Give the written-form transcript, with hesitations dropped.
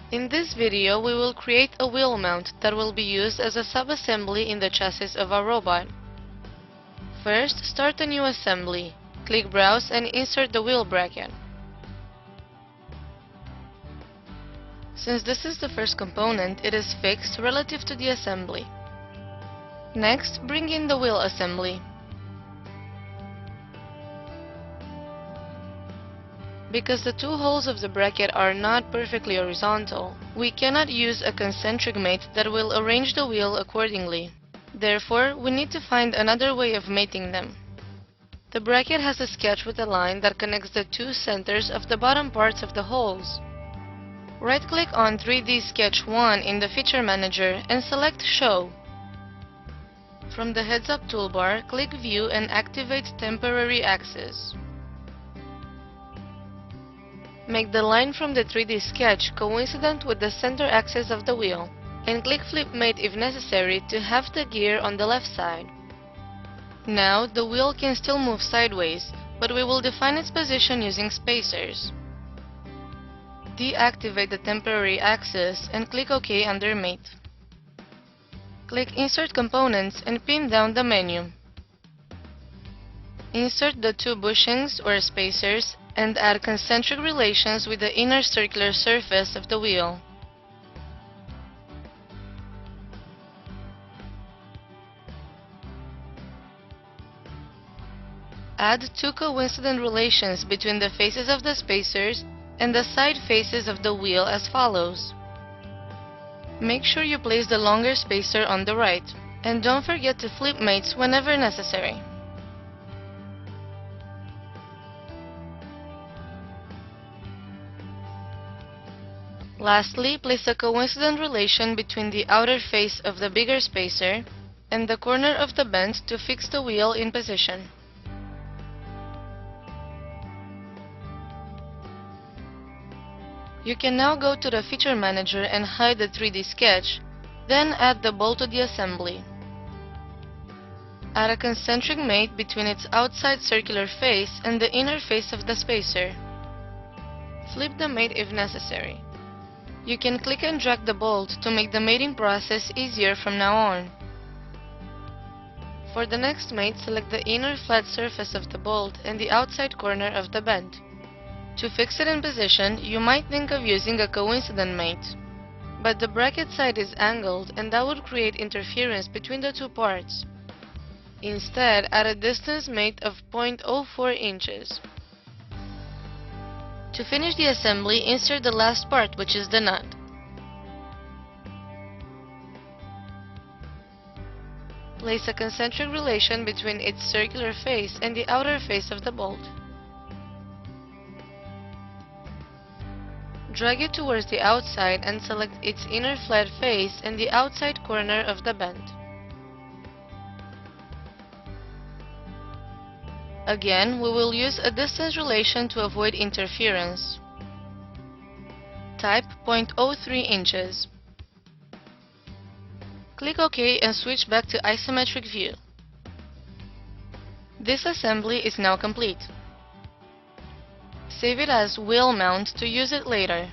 In this video, we will create a wheel mount that will be used as a sub-assembly in the chassis of our robot. First, start a new assembly. Click Browse and insert the wheel bracket. Since this is the first component, it is fixed relative to the assembly. Next, bring in the wheel assembly. Because the two holes of the bracket are not perfectly horizontal, we cannot use a concentric mate that will arrange the wheel accordingly. Therefore, we need to find another way of mating them. The bracket has a sketch with a line that connects the two centers of the bottom parts of the holes. Right-click on 3D Sketch 1 in the Feature Manager and select Show. From the Heads-Up toolbar, click View and activate Temporary Axis. Make the line from the 3D sketch coincident with the center axis of the wheel, and click Flip Mate if necessary to have the gear on the left side. Now, the wheel can still move sideways, but we will define its position using spacers. Deactivate the temporary axis and click OK under Mate. Click Insert Components and pin down the menu. Insert the two bushings or spacers and add concentric relations with the inner circular surface of the wheel. Add two coincident relations between the faces of the spacers and the side faces of the wheel as follows. Make sure you place the longer spacer on the right, and don't forget to flip mates whenever necessary. Lastly, place a coincident relation between the outer face of the bigger spacer and the corner of the bend to fix the wheel in position. You can now go to the Feature Manager and hide the 3D sketch, then add the bolt to the assembly. Add a concentric mate between its outside circular face and the inner face of the spacer. Flip the mate if necessary. You can click and drag the bolt to make the mating process easier from now on. For the next mate, select the inner flat surface of the bolt and the outside corner of the bend. To fix it in position, you might think of using a coincident mate, but the bracket side is angled and that would create interference between the two parts. Instead, add a distance mate of 0.04 inches. To finish the assembly, insert the last part, which is the nut. Place a concentric relation between its circular face and the outer face of the bolt. Drag it towards the outside and select its inner flat face and the outside corner of the bend. Again, we will use a distance relation to avoid interference. Type 0.03 inches. Click OK and switch back to isometric view. This assembly is now complete. Save it as wheel mount to use it later.